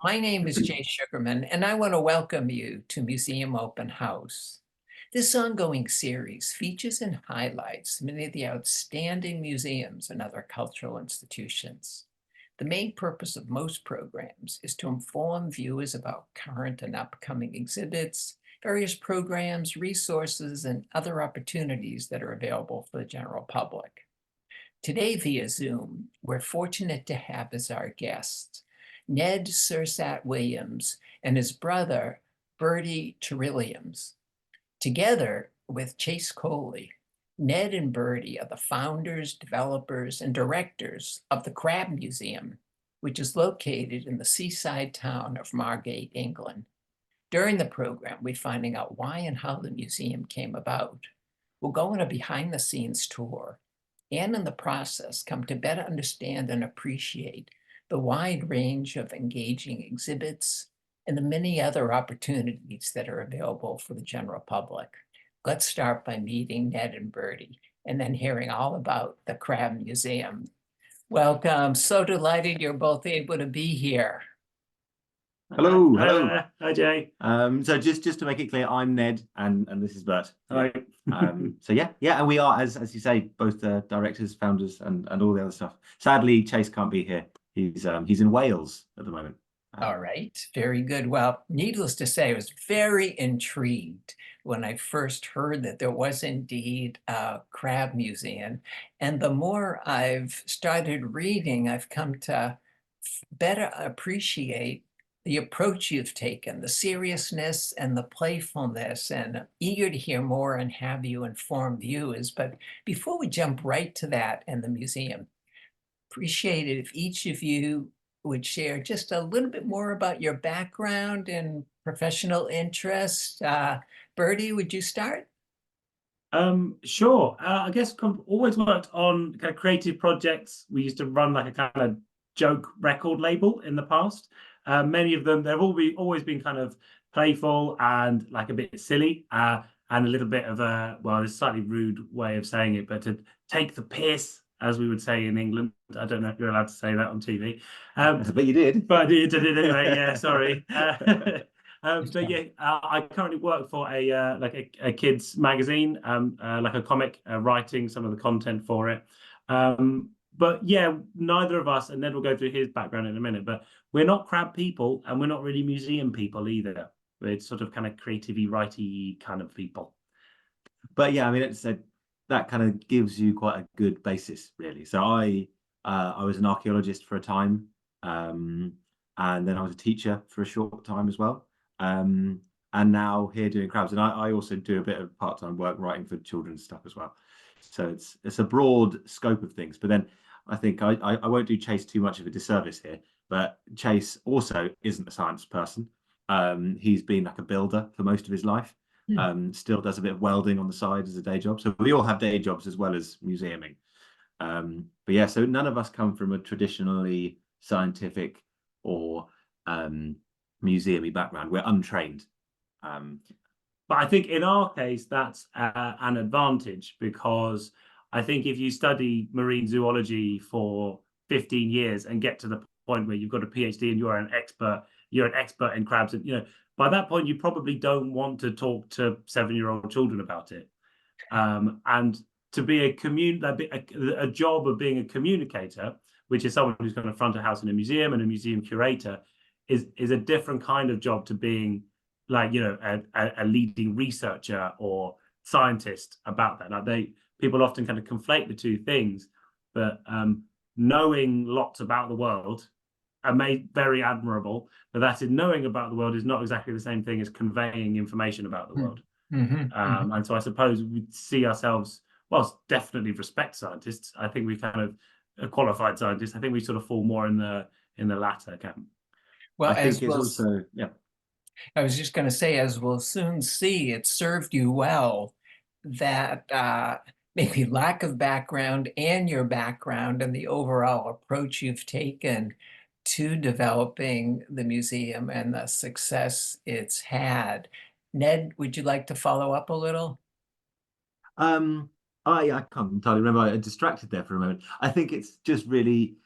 My name is Jay Sugarman, and I want to welcome you to Museum Open House. This ongoing series features and highlights many of the outstanding museums and other cultural institutions. The main purpose of most programs is to inform viewers about current and upcoming exhibits, various programs, resources, and other opportunities that are available for the general public. Today via Zoom, we're fortunate to have as our guests Ned Suesat-Williams and his brother, Bertie Terrilliams. Together with Chase Coley, Ned and Bertie are the founders, developers, and directors of the Crab Museum, which is located in the seaside town of Margate, England. During the program, we're finding out why and how the museum came about. We'll go on a behind-the-scenes tour, and in the process, come to better understand and appreciate the wide range of engaging exhibits and the many other opportunities that are available for the general public. Let's start by meeting Ned and Bertie and then hearing all about the Crab Museum. Welcome. So delighted you're both able to be here. Hello. Hi, Jay. So just to make it clear, I'm Ned and this is Bert. Hi. So yeah, and we are, as you say, both directors, founders, and all the other stuff. Sadly, Chase can't be here. He's in Wales at the moment. All right, very good. Well, needless to say, I was very intrigued when I first heard that there was indeed a crab museum. And the more I've started reading, I've come to better appreciate the approach you've taken, the seriousness and the playfulness, and eager to hear more and have you inform viewers. But before we jump right to that and the museum, appreciate it if each of you would share just a little bit more about your background and professional interests. Bertie, would you start? Sure. I guess always worked on kind of creative projects. We used to run like a kind of joke record label in the past. Many of them, they've always been kind of playful and like a bit silly, and a little bit of a, well, it's a slightly rude way of saying it, but to take the piss, as we would say in England. I don't know if you're allowed to say that on TV. But you did. But I did anyway, yeah, sorry. So yeah, I currently work for a kids magazine, like a comic, writing some of the content for it. But yeah, neither of us, and Ned will go through his background in a minute, but we're not crab people and we're not really museum people either. We're sort of kind of creative-y, righty kind of people. But yeah, I mean, that kind of gives you quite a good basis, really. So I was an archaeologist for a time, and then I was a teacher for a short time as well. And now here doing crabs, and I also do a bit of part-time work writing for children's stuff as well. So it's a broad scope of things. But then I think I won't do Chase too much of a disservice here, but Chase also isn't a science person. He's been like a builder for most of his life. Still does a bit of welding on the side as a day job. So we all have day jobs as well as museuming. But yeah, so none of us come from a traditionally scientific or museum-y background. We're untrained. But I think in our case, that's an advantage, because I think if you study marine zoology for 15 years and get to the point where you've got a PhD and you're an expert in crabs, and by that point, you probably don't want to talk to 7-year-old children about it. And to be a job of being a communicator, which is someone who's going to front a house in a museum and a museum curator, is a different kind of job to being like, a leading researcher or scientist about that. Like people often kind of conflate the two things, but knowing lots about the world are very admirable, but that is, knowing about the world is not exactly the same thing as conveying information about the world. And so I suppose we see ourselves, whilst definitely respect scientists, I think we kind of qualified scientists, I think we sort of fall more in the latter camp. Well, I think it's also, yeah. I was just going to say, as we'll soon see, it served you well that maybe lack of background and your background and the overall approach you've taken to developing the museum and the success it's had. Ned, would you like to follow up a little? I can't entirely remember. I distracted there for a moment. I think it's just really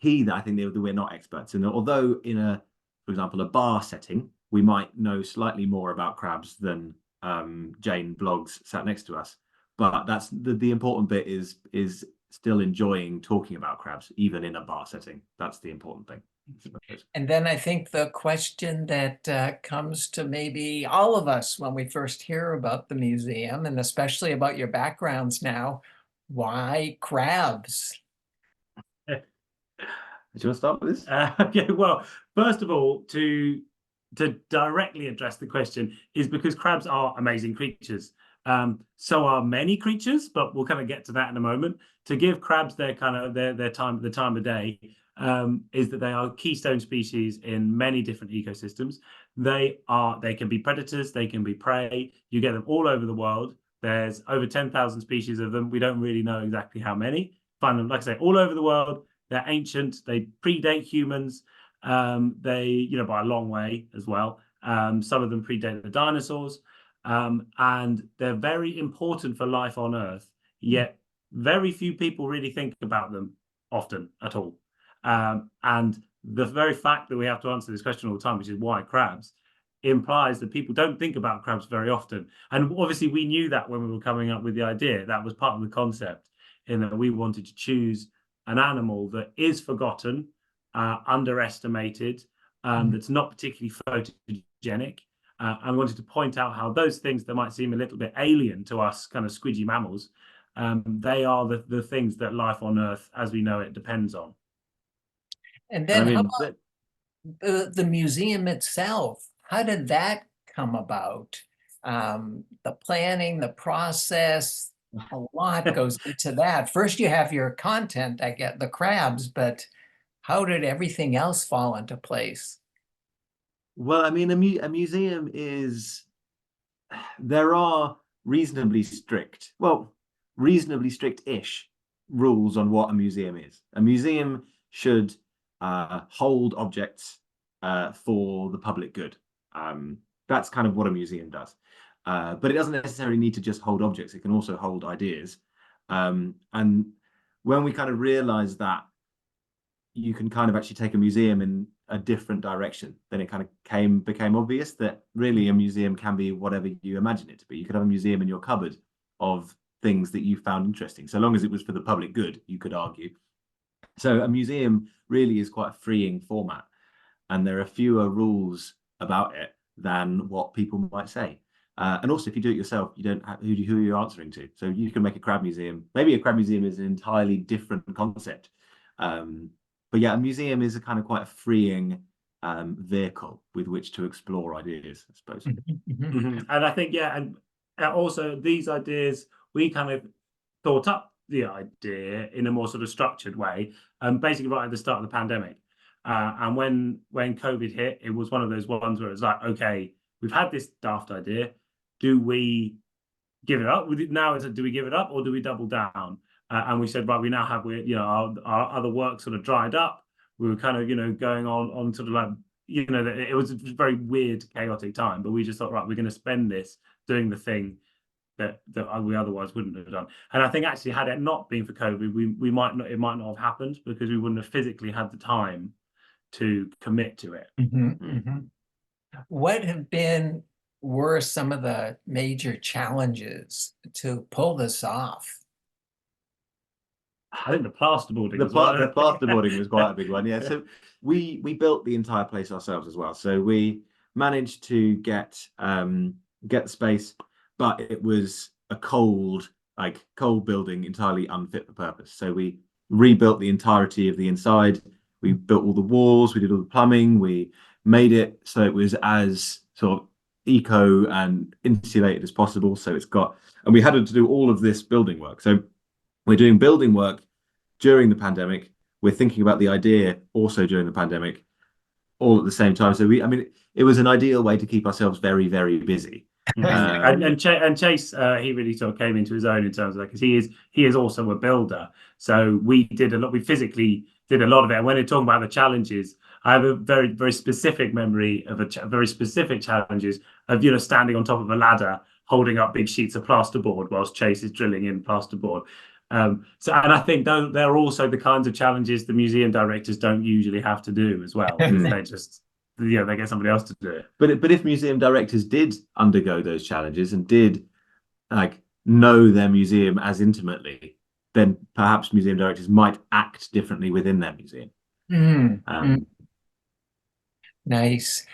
key that I think that we're not experts. And although in a for example, a bar setting, we might know slightly more about crabs than Jane Bloggs sat next to us. But that's the important bit is still enjoying talking about crabs, even in a bar setting. That's the important thing. And then I think the question that comes to maybe all of us when we first hear about the museum, and especially about your backgrounds now, why crabs? Do you want to start with this? Okay, well, first of all, to directly address the question is because crabs are amazing creatures. So are many creatures, but we'll kind of get to that in a moment. To give crabs their kind of the time of day is that they are keystone species in many different ecosystems. They can be predators, they can be prey. You get them all over the world. There's over 10,000 species of them. We don't really know exactly how many. Find them, like I say, all over the world. They're ancient. They predate humans. They, by a long way as well. Some of them predate the dinosaurs. And they're very important for life on Earth, yet very few people really think about them often at all. And the very fact that we have to answer this question all the time, which is why crabs, implies that people don't think about crabs very often. And obviously we knew that when we were coming up with the idea. That was part of the concept, in that we wanted to choose an animal that is forgotten, underestimated, that's not particularly photogenic. I wanted to point out how those things that might seem a little bit alien to us kind of squidgy mammals, they are the things that life on Earth as we know it depends on. And then how about the museum itself? How did that come about? The planning, the process, a lot goes into that. First, you have your content, I get the crabs, but how did everything else fall into place? Well, I mean, a museum is, there are reasonably strict-ish rules on what a museum is. A museum should hold objects for the public good. That's kind of what a museum does. But it doesn't necessarily need to just hold objects. It can also hold ideas. And when we kind of realized that you can kind of actually take a museum in a different direction, then it kind of became obvious that really a museum can be whatever you imagine it to be. You could have a museum in your cupboard of things that you found interesting, so long as it was for the public good, you could argue. So a museum really is quite a freeing format, and there are fewer rules about it than what people might say. And also, if you do it yourself, you don't have who you're answering to. So you can make a crab museum. Maybe a crab museum is an entirely different concept. But yeah, a museum is a kind of quite a freeing vehicle with which to explore ideas, I suppose. And I think, yeah, and also these ideas, we kind of thought up the idea in a more sort of structured way, basically right at the start of the pandemic. And when COVID hit, it was one of those ones where it's like, okay, we've had this daft idea. Do we give it up? Now it's do we give it up or do we double down? And we said, right, we now have, our other work sort of dried up. We were kind of, going on sort of like, it was a very weird, chaotic time, but we just thought, right, we're going to spend this doing the thing that we otherwise wouldn't have done. And I think actually, had it not been for COVID, it might not have happened because we wouldn't have physically had the time to commit to it. What were some of the major challenges to pull this off? I think the plasterboarding. The plasterboarding was quite a big one. Yeah. So we built the entire place ourselves as well. So we managed to get the space, but it was a cold building, entirely unfit for purpose. So we rebuilt the entirety of the inside. We built all the walls. We did all the plumbing. We made it so it was as sort of eco and insulated as possible. So and we had to do all of this building work. So we're doing building work during the pandemic. We're thinking about the idea also during the pandemic, all at the same time. So it was an ideal way to keep ourselves very, very busy. And Chase, he really sort of came into his own in terms of that, because he is also a builder. So we physically did a lot of it. And when they're talking about the challenges, I have a very, very specific memory of very specific challenges of, standing on top of a ladder, holding up big sheets of plasterboard whilst Chase is drilling in plasterboard. And I think they're also the kinds of challenges the museum directors don't usually have to do as well. They just they get somebody else to do it. But if museum directors did undergo those challenges and did like know their museum as intimately, then perhaps museum directors might act differently within their museum. Nice.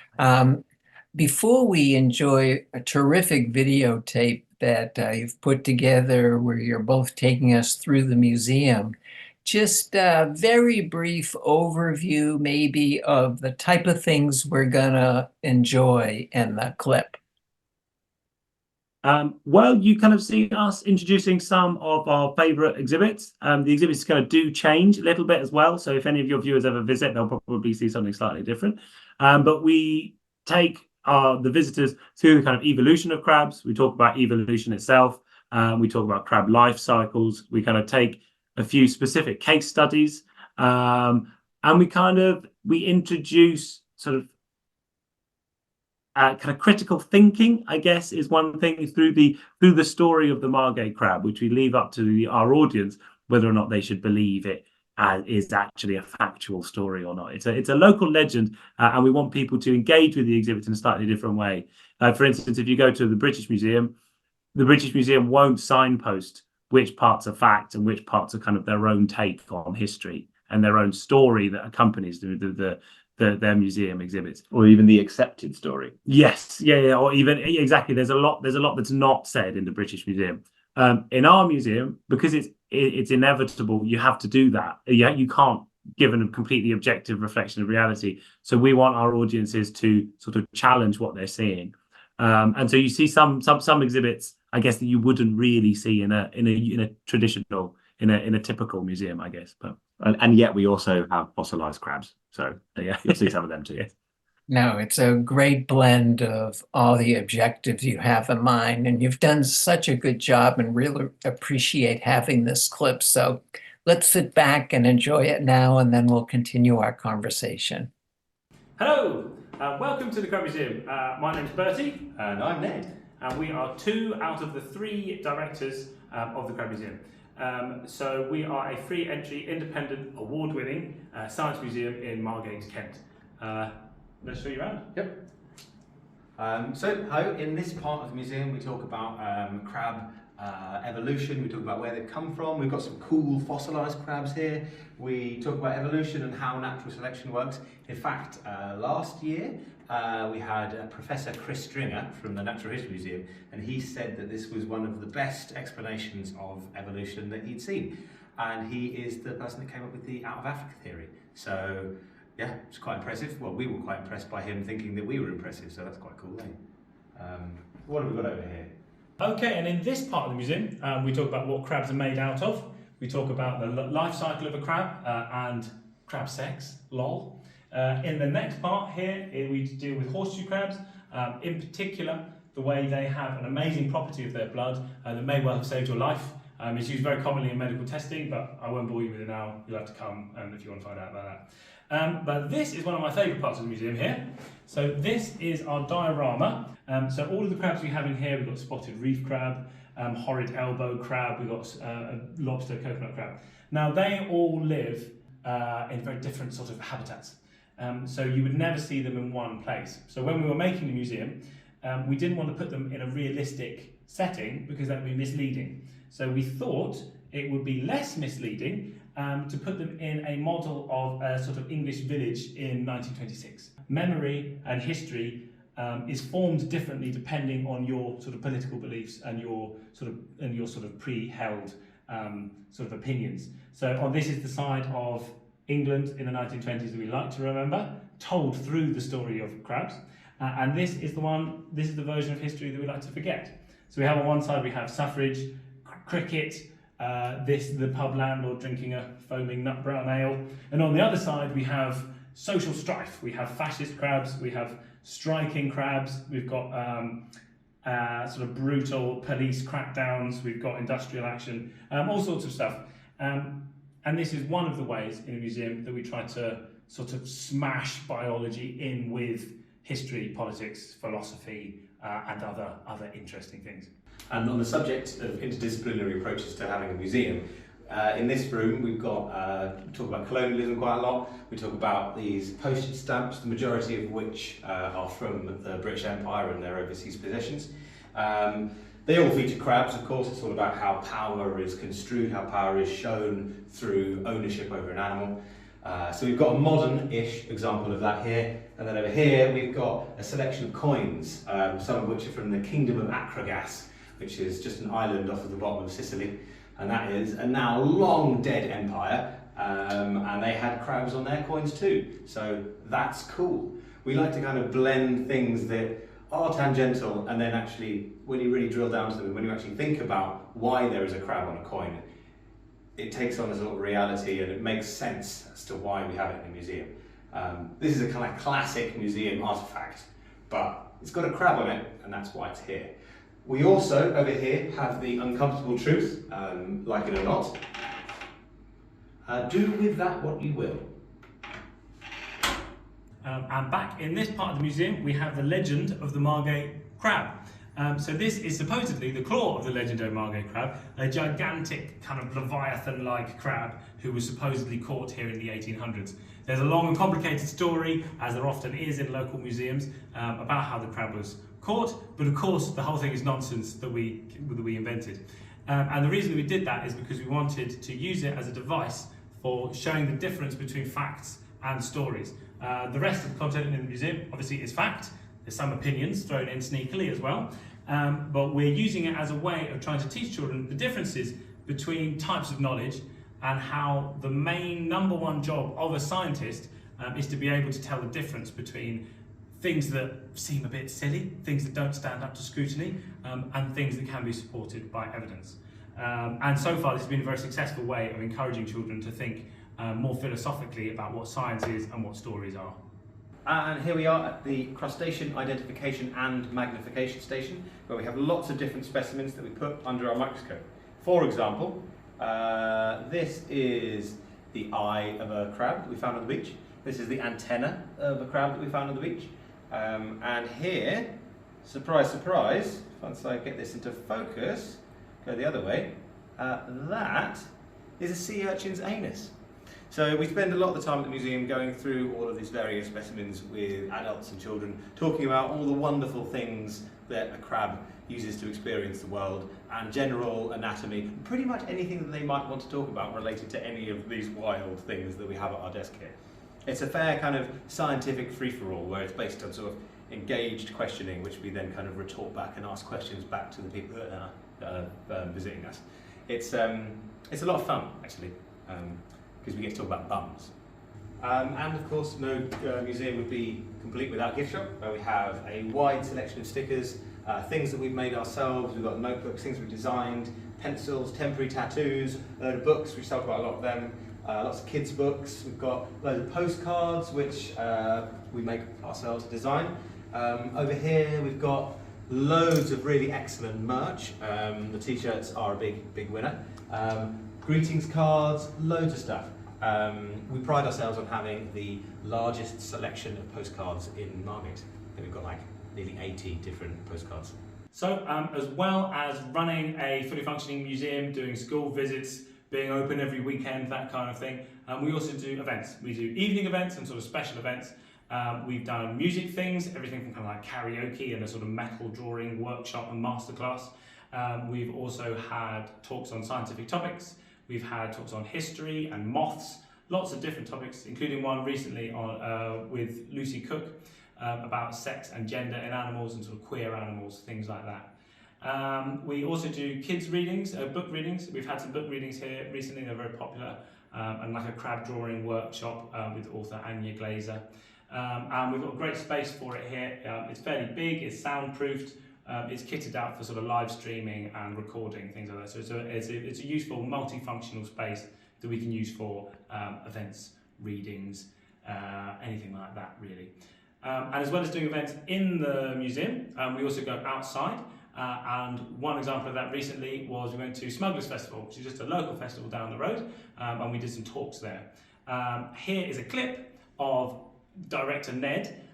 Before we enjoy a terrific videotape that you've put together where you're both taking us through the museum, just a very brief overview maybe of the type of things we're gonna enjoy in the clip. Well, you kind of see us introducing some of our favorite exhibits. The exhibits kind of do change a little bit as well. So if any of your viewers ever visit, they'll probably see something slightly different. But we take the visitors through the kind of evolution of crabs. We talk about evolution itself. We talk about crab life cycles. We kind of take a few specific case studies. And we introduce sort of kind of critical thinking, I guess, is one thing through the story of the Margate crab, which we leave up to our audience whether or not they should believe it is actually a factual story or not. It's a local legend, and we want people to engage with the exhibit in a slightly different way. For instance, if you go to the British Museum won't signpost which parts are fact and which parts are kind of their own take on history and their own story that accompanies their museum exhibits, or even the accepted story. Yes, yeah, or even exactly. There's a lot that's not said in the British Museum. In our museum, because it's inevitable, you have to do that. You can't give a completely objective reflection of reality. So we want our audiences to sort of challenge what they're seeing, and so you see some exhibits, I guess, that you wouldn't really see in a traditional, in a typical museum, I guess. But and yet we also have fossilized crabs, so yeah, you'll see some of them too. Yes. No, it's a great blend of all the objectives you have in mind, and you've done such a good job and really appreciate having this clip. So let's sit back and enjoy it now, and then we'll continue our conversation. Hello, welcome to the Crab Museum. My name's Bertie. And I'm Ned. And we are 2 out of the 3 directors of the Crab Museum. So we are a free entry, independent, award-winning science museum in Margate, Kent. Let's show you around. Yep. In this part of the museum we talk about crab evolution, we talk about where they've come from. We've got some cool fossilised crabs here. We talk about evolution and how natural selection works. In fact, last year we had Professor Chris Stringer from the Natural History Museum, and he said that this was one of the best explanations of evolution that he'd seen. And he is the person that came up with the out of Africa theory. So yeah, it's quite impressive. Well, we were quite impressed by him thinking that we were impressive, so that's quite cool, eh? What have we got over here? Okay, and in this part of the museum, we talk about what crabs are made out of. We talk about the life cycle of a crab and crab sex, lol. In the next part here, we deal with horseshoe crabs, in particular, the way they have an amazing property of their blood that may well have saved your life. It's used very commonly in medical testing, but I won't bore you with it now. You'll have to come if you want to find out about that. But this is one of my favourite parts of the museum here. So this is our diorama. So all of the crabs we have in here, we've got spotted reef crab, horrid elbow crab, we've got lobster coconut crab. Now they all live in very different sort of habitats. So you would never see them in one place. So when we were making the museum, we didn't want to put them in a realistic setting because that would be misleading. So we thought it would be less misleading to put them in a model of a sort of English village in 1926. Memory and history is formed differently depending on your sort of political beliefs and your sort of pre-held sort of opinions. So this is the side of England in the 1920s that we like to remember, told through the story of crabs, and this is the version of history that we like to forget. So we have on one side we have suffrage, cricket, the pub landlord drinking a foaming nut brown ale, and on the other side we have social strife. We have fascist crabs, we have striking crabs, we've got sort of brutal police crackdowns, we've got industrial action, all sorts of stuff. And this is one of the ways in a museum that we try to sort of smash biology in with history, politics, philosophy, and other interesting things. And on the subject of interdisciplinary approaches to having a museum, In this room, we've got, we talk about colonialism quite a lot. We talk about these postage stamps, the majority of which are from the British Empire and their overseas possessions. They all feature crabs, of course. It's all about how power is construed, how power is shown through ownership over an animal. So we've got a modern-ish example of that here. And then over here, we've got a selection of coins, some of which are from the Kingdom of Akragas, which is just an island off of the bottom of Sicily. And that is a now long dead empire, and they had crabs on their coins too. So that's cool. We like to kind of blend things that are tangential, and then actually, when you really drill down to them, when you actually think about why there is a crab on a coin, it takes on a sort of reality and it makes sense as to why we have it in a museum. This is a kind of classic museum artifact, but it's got a crab on it, and that's why it's here. We also, over here, have the uncomfortable truth, like it or not. Do with that what you will. And back in this part of the museum, we have the legend of the Margate crab. So this is supposedly the claw of the legendary Margate crab, a gigantic kind of Leviathan-like crab who was supposedly caught here in the 1800s. There's a long and complicated story, as there often is in local museums, about how the crab was caught, but of course the whole thing is nonsense that we invented. And the reason we did that is because we wanted to use it as a device for showing the difference between facts and stories. The rest of the content in the museum obviously is fact. There's some opinions thrown in sneakily as well, but we're using it as a way of trying to teach children the differences between types of knowledge and how the main number one job of a scientist is to be able to tell the difference between things that seem a bit silly, things that don't stand up to scrutiny, and things that can be supported by evidence. And so far this has been a very successful way of encouraging children to think more philosophically about what science is and what stories are. And here we are at the Crustacean Identification and Magnification Station, where we have lots of different specimens that we put under our microscope. For example, this is the eye of a crab that we found on the beach. This is the antenna of a crab that we found on the beach. And here, surprise, surprise, once I get this into focus, go the other way, that is a sea urchin's anus. So we spend a lot of the time at the museum going through all of these various specimens with adults and children, talking about all the wonderful things that a crab uses to experience the world and general anatomy, pretty much anything that they might want to talk about related to any of these wild things that we have at our desk here. It's a fair kind of scientific free-for-all where it's based on sort of engaged questioning, which we then kind of retort back and ask questions back to the people that are visiting us. It's a lot of fun, actually, because we get to talk about bums. And of course, no museum would be complete without a gift shop, where we have a wide selection of stickers, things that we've made ourselves. We've got notebooks, things we've designed, pencils, temporary tattoos, a load of books. We sell quite a lot of them. Lots of kids' books. We've got loads of postcards, which we make ourselves design. Over here, we've got loads of really excellent merch. The t-shirts are a big winner. Greetings cards, loads of stuff. We pride ourselves on having the largest selection of postcards in Margate. I think we've got like nearly 80 different postcards. So as well as running a fully functioning museum, doing school visits, being open every weekend, that kind of thing, we also do events. We do evening events and sort of special events. We've done music things, everything from kind of like karaoke and a sort of metal drawing workshop and masterclass. We've also had talks on scientific topics. We've had talks on history and moths, lots of different topics, including one recently on, with Lucy Cook about sex and gender in animals and sort of queer animals, things like that. We also do kids readings, book readings. We've had some book readings here recently, they're very popular, and like a crab drawing workshop with author Anya Glazer. And we've got a great space for it here. It's fairly big, it's soundproofed, it's kitted out for sort of live streaming and recording, things like that. So it's a useful multifunctional space that we can use for events, readings, anything like that really. And as well as doing events in the museum, we also go outside. And one example of that recently was we went to Smugglers Festival, which is just a local festival down the road, and we did some talks there. Here is a clip of director Ned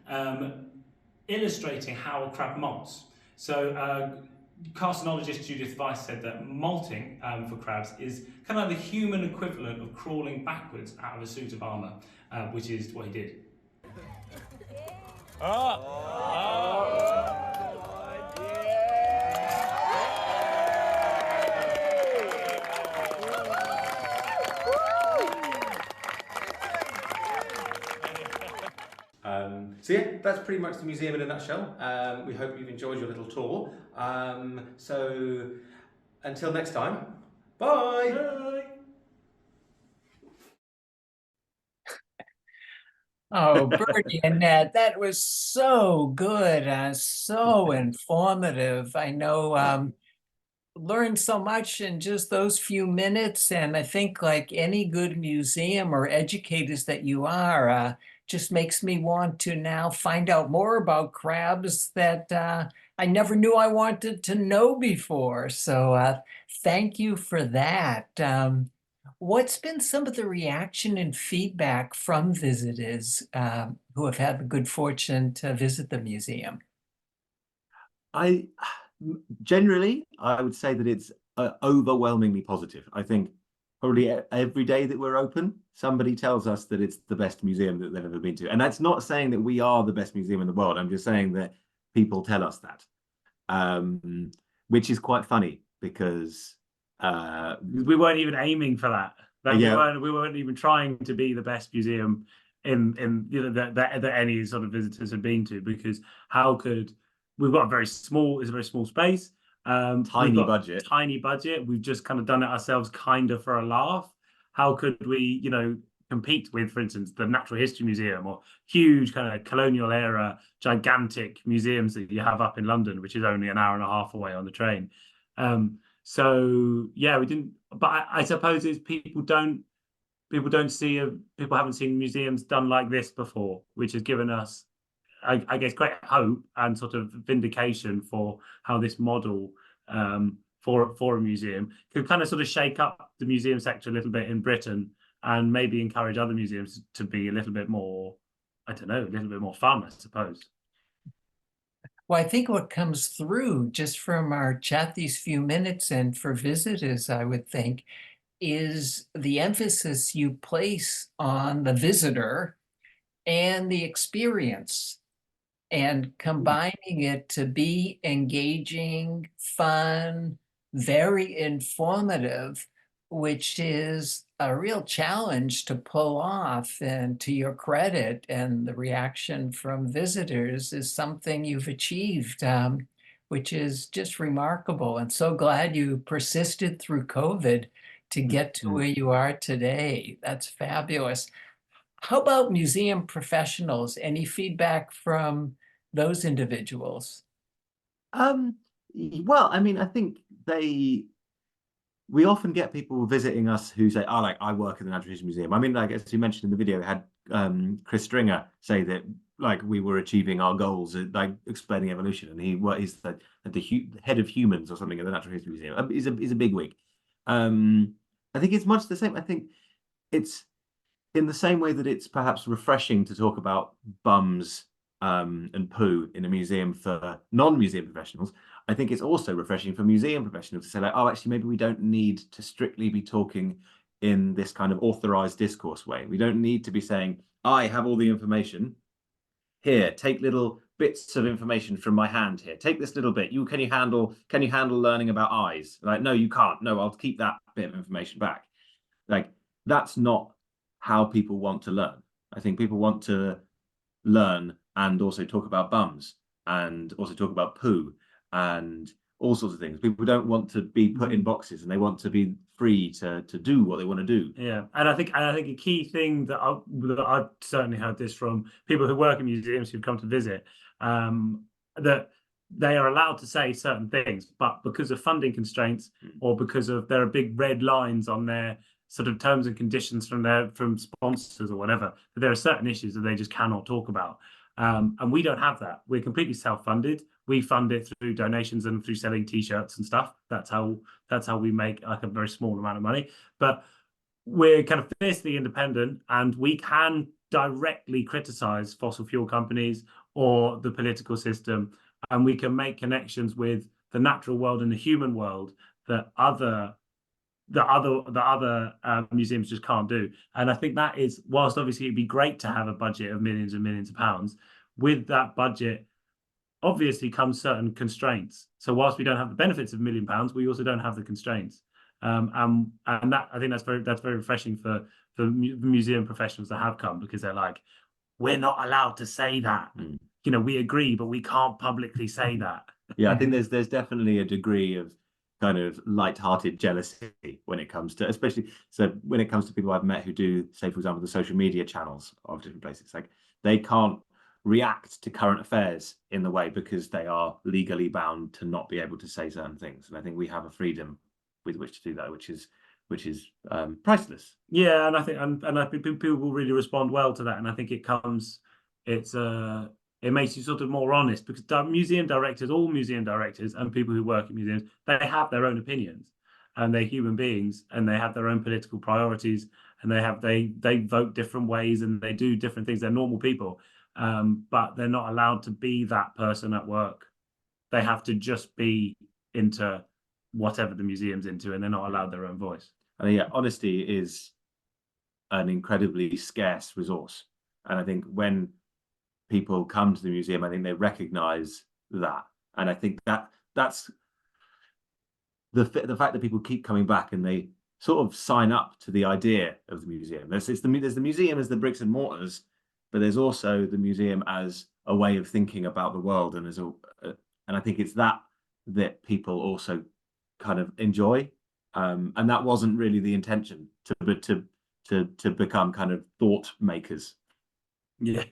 illustrating how a crab molts. So carcinologist Judith Weiss said that molting for crabs is kind of the human equivalent of crawling backwards out of a suit of armour, which is what he did. So yeah, that's pretty much the museum in a nutshell. We hope you've enjoyed your little tour. So until next time, bye! Bye. Oh, Bertie and Ned, that was so good, so informative. I know learned so much in just those few minutes, and I think like any good museum or educators that you are, just makes me want to now find out more about crabs that I never knew I wanted to know before. So thank you for that. What's been some of the reaction and feedback from visitors who have had the good fortune to visit the museum? Generally, I would say that it's overwhelmingly positive. I think probably every day that we're open, somebody tells us that it's the best museum that they've ever been to. And that's not saying that we are the best museum in the world. I'm just saying that people tell us that, which is quite funny because we weren't even aiming for that. Like, yeah. we weren't even trying to be the best museum in you know that any sort of visitors had been to, because how could we've got a very small space, Tiny budget. We've just kind of done it ourselves kind of for a laugh. How could we, you know, compete with, for instance, the Natural History Museum or huge kind of colonial era gigantic museums that you have up in London, which is only an hour and a half away on the train. So yeah, we didn't, but I suppose it's people haven't seen museums done like this before, which has given us, I guess, great hope and sort of vindication for how this model for a museum could kind of sort of shake up the museum sector a little bit in Britain, and maybe encourage other museums to be a little bit more, I don't know, a little bit more fun, I suppose. Well, I think what comes through just from our chat these few minutes, and for visitors, I would think, is the emphasis you place on the visitor and the experience, and combining it to be engaging, fun, very informative, which is a real challenge to pull off. And to your credit, and the reaction from visitors is something you've achieved, which is just remarkable. And so glad you persisted through COVID to get to where you are today. That's fabulous. How about museum professionals? Any feedback from those individuals? Well, I mean, I think we often get people visiting us who say, "Oh, like I work in the Natural History Museum." I mean, like as you mentioned in the video, had Chris Stringer say that like we were achieving our goals, like explaining evolution, and he's the head of humans or something at the Natural History Museum. He's a big wig. I think it's much the same. I think it's in the same way that it's perhaps refreshing to talk about bums and poo in a museum for non-museum professionals. I think it's also refreshing for museum professionals to say, like, oh, actually, maybe we don't need to strictly be talking in this kind of authorized discourse way. We don't need to be saying, I have all the information. Here, take little bits of information from my hand here. Take this little bit. Can you handle learning about eyes? Like, no, you can't. No, I'll keep that bit of information back. Like, that's not how people want to learn. I think people want to learn and also talk about bums and also talk about poo and all sorts of things. People don't want to be put in boxes, and they want to be free to do what they want to do. Yeah, and I think a key thing that I've certainly heard this from people who work in museums who've come to visit, that they are allowed to say certain things, but because of funding constraints or because of there are big red lines on their sort of terms and conditions from sponsors or whatever, that there are certain issues that they just cannot talk about. And we don't have that. We're completely self-funded. We fund it through donations and through selling T-shirts and stuff. That's how we make like a very small amount of money. But we're kind of fiercely independent, and we can directly criticize fossil fuel companies or the political system, and we can make connections with the natural world and the human world that other museums just can't do. And I think that is, whilst obviously it'd be great to have a budget of millions and millions of pounds, with that budget obviously comes certain constraints. So whilst we don't have the benefits of £1 million, we also don't have the constraints. And that, I think that's very refreshing for museum professionals that have come, because they're like, we're not allowed to say that. You know, we agree, but we can't publicly say that. Yeah, I think there's definitely a degree of kind of light-hearted jealousy when it comes to, especially when it comes to people I've met who do, say, for example, the social media channels of different places. Like, they can't react to current affairs in the way because they are legally bound to not be able to say certain things. And I think we have a freedom with which to do that, which is priceless. Yeah, and I think people will really respond well to that. And I think it makes you sort of more honest, because museum directors, all museum directors and people who work in museums, they have their own opinions, and they're human beings, and they have their own political priorities, and they vote different ways, and they do different things. They're normal people, but they're not allowed to be that person at work. They have to just be into whatever the museum's into, and they're not allowed their own voice. And yeah, honesty is an incredibly scarce resource. And I think when people come to the museum, I think they recognize that. And I think that's the fact that people keep coming back and they sort of sign up to the idea of the museum. There's the museum as the bricks and mortars, but there's also the museum as a way of thinking about the world, and and I think it's that people also kind of enjoy, and that wasn't really the intention, to become kind of thought makers. Yeah.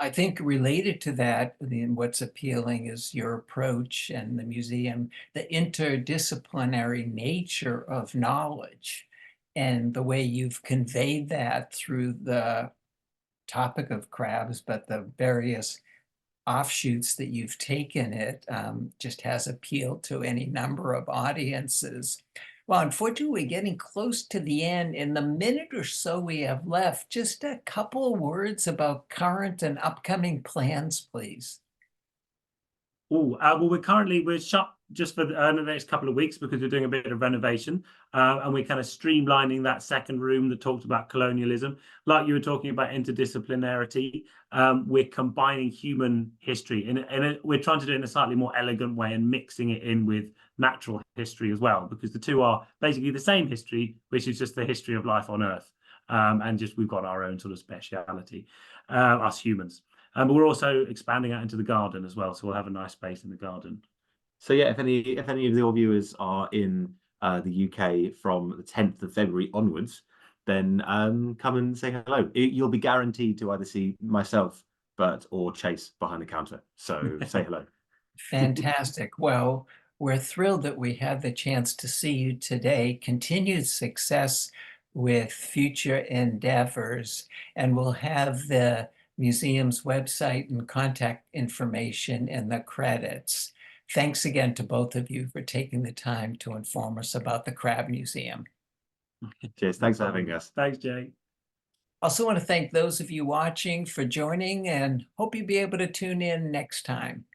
I think related to that, what's appealing is your approach and the museum, the interdisciplinary nature of knowledge, and the way you've conveyed that through the topic of crabs, but the various offshoots that you've taken it just has appealed to any number of audiences. Well, unfortunately, we're getting close to the end. In the minute or so we have left, just a couple of words about current and upcoming plans, please. Oh, well, we're shut just for the next couple of weeks because we're doing a bit of renovation, and we're kind of streamlining that second room that talked about colonialism. Like you were talking about interdisciplinarity, we're combining human history, and we're trying to do it in a slightly more elegant way and mixing it in with natural history as well, because the two are basically the same history, which is just the history of life on Earth, and just we've got our own sort of speciality, us humans. But we're also expanding out into the garden as well, so we'll have a nice space in the garden. So yeah, if any of your viewers are in the UK from the 10th of February onwards, then come and say hello. You'll be guaranteed to either see myself, Bert, or Chase behind the counter. So say hello. Fantastic. Well, we're thrilled that we had the chance to see you today. Continued success with future endeavors, and we'll have the museum's website and contact information in the credits. Thanks again to both of you for taking the time to inform us about the Crab Museum. Cheers. Thanks for having us. Thanks, Jay. Also want to thank those of you watching for joining, and hope you'll be able to tune in next time.